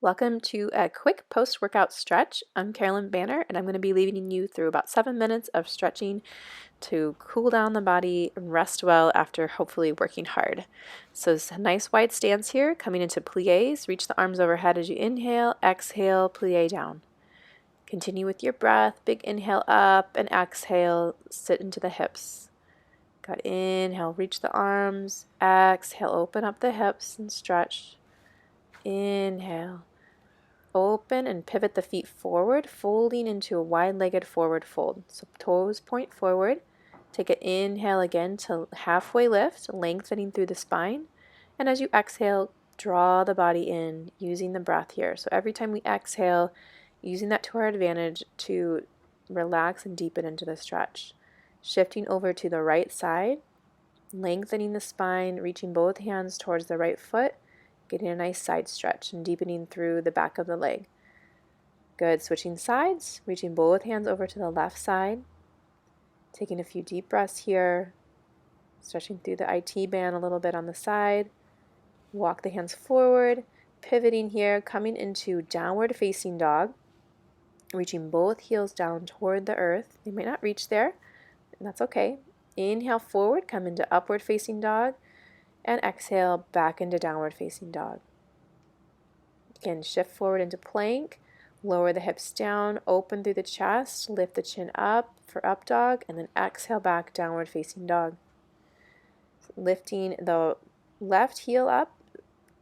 Welcome to a quick post-workout stretch. I'm Carolyn Banner, and I'm going to be leading you through about 7 minutes of stretching to cool down the body and rest well after hopefully working hard. So it's a nice wide stance here, coming into plies. Reach the arms overhead as you inhale, exhale, plie down. Continue with your breath. Big inhale up and exhale, sit into the hips. Good. Inhale, reach the arms. Exhale, open up the hips and stretch. Inhale. Open and pivot the feet forward, folding into a wide-legged forward fold. So toes point forward. Take an inhale again to halfway lift, lengthening through the spine. And as you exhale, draw the body in using the breath here. So every time we exhale, using that to our advantage to relax and deepen into the stretch. Shifting over to the right side, lengthening the spine, reaching both hands towards the right foot, getting a nice side stretch and deepening through the back of the leg. Good. Switching sides, reaching both hands over to the left side. Taking a few deep breaths here. Stretching through the IT band a little bit on the side. Walk the hands forward. Pivoting here, coming into downward facing dog. Reaching both heels down toward the earth. They might not reach there, and that's okay. Inhale forward, come into upward facing dog. And exhale back into downward facing dog. Again, shift forward into plank, lower the hips down, open through the chest, lift the chin up for up dog, and then exhale back downward facing dog. Lifting the left heel up,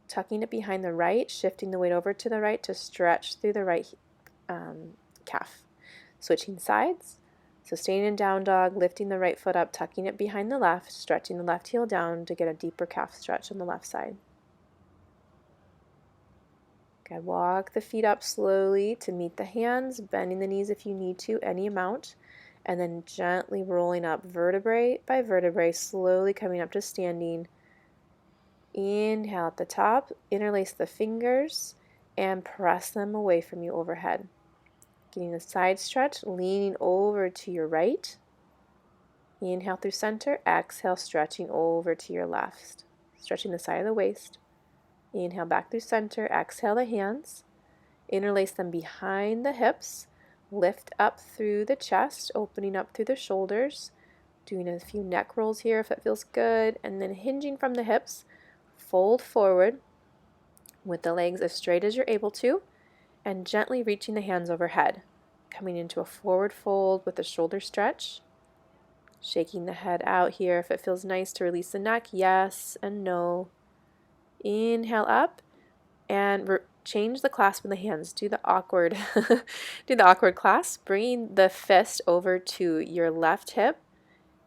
tucking it behind the right, shifting the weight over to the right to stretch through the right calf. Switching sides. So staying in down dog, lifting the right foot up, tucking it behind the left, stretching the left heel down to get a deeper calf stretch on the left side. Okay, walk the feet up slowly to meet the hands, bending the knees if you need to, any amount, and then gently rolling up vertebrae by vertebrae, slowly coming up to standing. Inhale at the top, interlace the fingers, and press them away from you overhead. Getting a side stretch, leaning over to your right. Inhale through center, exhale, stretching over to your left. Stretching the side of the waist. Inhale back through center, exhale the hands. Interlace them behind the hips. Lift up through the chest, opening up through the shoulders. Doing a few neck rolls here if it feels good. And then hinging from the hips, fold forward with the legs as straight as you're able to. And gently reaching the hands overhead, coming into a forward fold with a shoulder stretch. Shaking the head out here if it feels nice to release the neck, yes and no. Inhale up and change the clasp in the hands. Do the awkward clasp, bringing the fist over to your left hip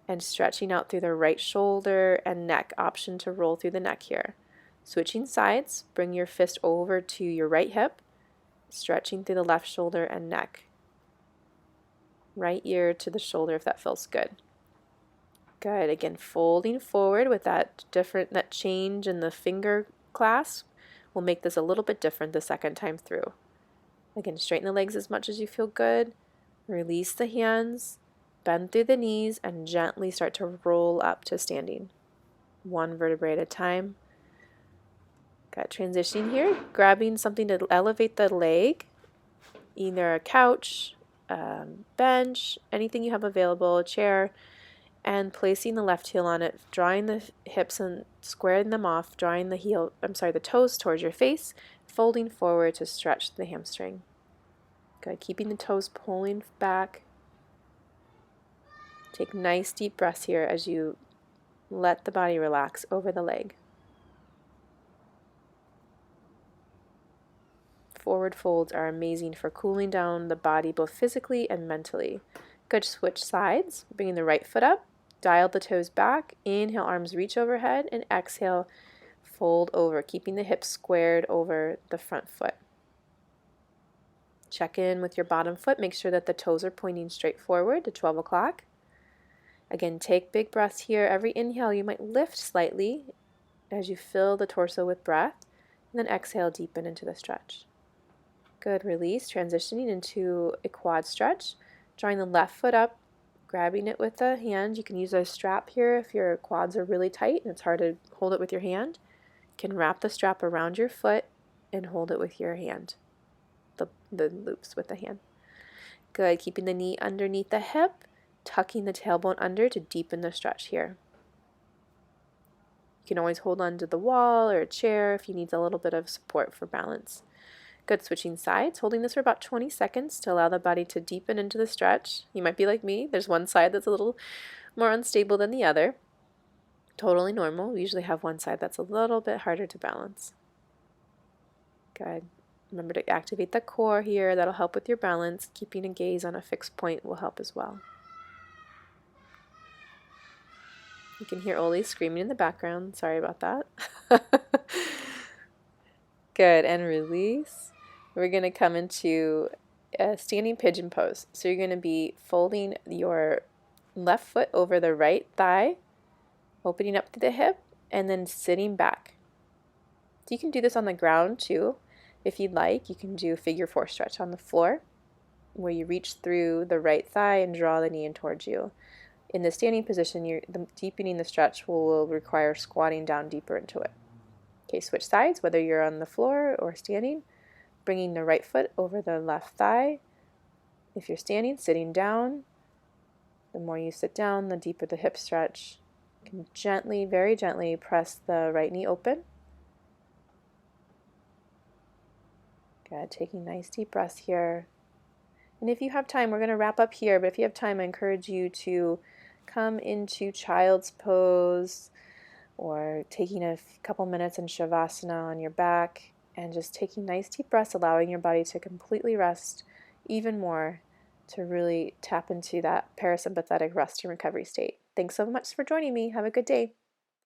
and stretching out through the right shoulder and neck. Option to roll through the neck here. Switching sides, bring your fist over to your right hip, stretching through the left shoulder and neck. Right ear to the shoulder if that feels good. Good. Again, folding forward with that change in the finger clasp will make this a little bit different the second time through. Again, straighten the legs as much as you feel good. Release the hands, bend through the knees, and gently start to roll up to standing. One vertebrae at a time. Got transitioning here, grabbing something to elevate the leg, either a couch, bench, anything you have available, a chair, and placing the left heel on it, drawing the hips and squaring them off, drawing the toes towards your face, folding forward to stretch the hamstring. Good, keeping the toes pulling back. Take nice deep breaths here as you let the body relax over the leg. Forward folds are amazing for cooling down the body both physically and mentally. Good. Switch sides, bringing the right foot up, dial the toes back, inhale, arms reach overhead, and exhale, fold over, keeping the hips squared over the front foot. Check in with your bottom foot, make sure that the toes are pointing straight forward to 12 o'clock. Again, take big breaths here. Every inhale, you might lift slightly as you fill the torso with breath, and then exhale, deepen into the stretch. Good. Release, transitioning into a quad stretch. Drawing the left foot up, grabbing it with the hand. You can use a strap here if your quads are really tight and it's hard to hold it with your hand. You can wrap the strap around your foot and hold it with your hand, the loops with the hand. Good, keeping the knee underneath the hip, tucking the tailbone under to deepen the stretch here. You can always hold on to the wall or a chair if you need a little bit of support for balance. Good, switching sides, holding this for about 20 seconds to allow the body to deepen into the stretch. You might be like me, there's one side that's a little more unstable than the other. Totally normal. We usually have one side that's a little bit harder to balance. Good. Remember to activate the core here. That'll help with your balance. Keeping a gaze on a fixed point will help as well. You can hear Oli screaming in the background. Sorry about that. Good, and release. We're going to come into a standing pigeon pose. So you're going to be folding your left foot over the right thigh, opening up to the hip, and then sitting back. So you can do this on the ground too. If you'd like, you can do a figure 4 stretch on the floor where you reach through the right thigh and draw the knee in towards you. In the standing position, deepening the stretch will require squatting down deeper into it. Okay, switch sides, whether you're on the floor or standing, bringing the right foot over the left thigh. If you're standing, sitting down. The more you sit down, the deeper the hip stretch. You can gently, very gently press the right knee open. Good, taking nice deep breaths here. And if you have time, we're going to wrap up here, but if you have time, I encourage you to come into child's pose or taking a couple minutes in Shavasana on your back and just taking nice deep breaths, allowing your body to completely rest even more to really tap into that parasympathetic rest and recovery state. Thanks so much for joining me. Have a good day.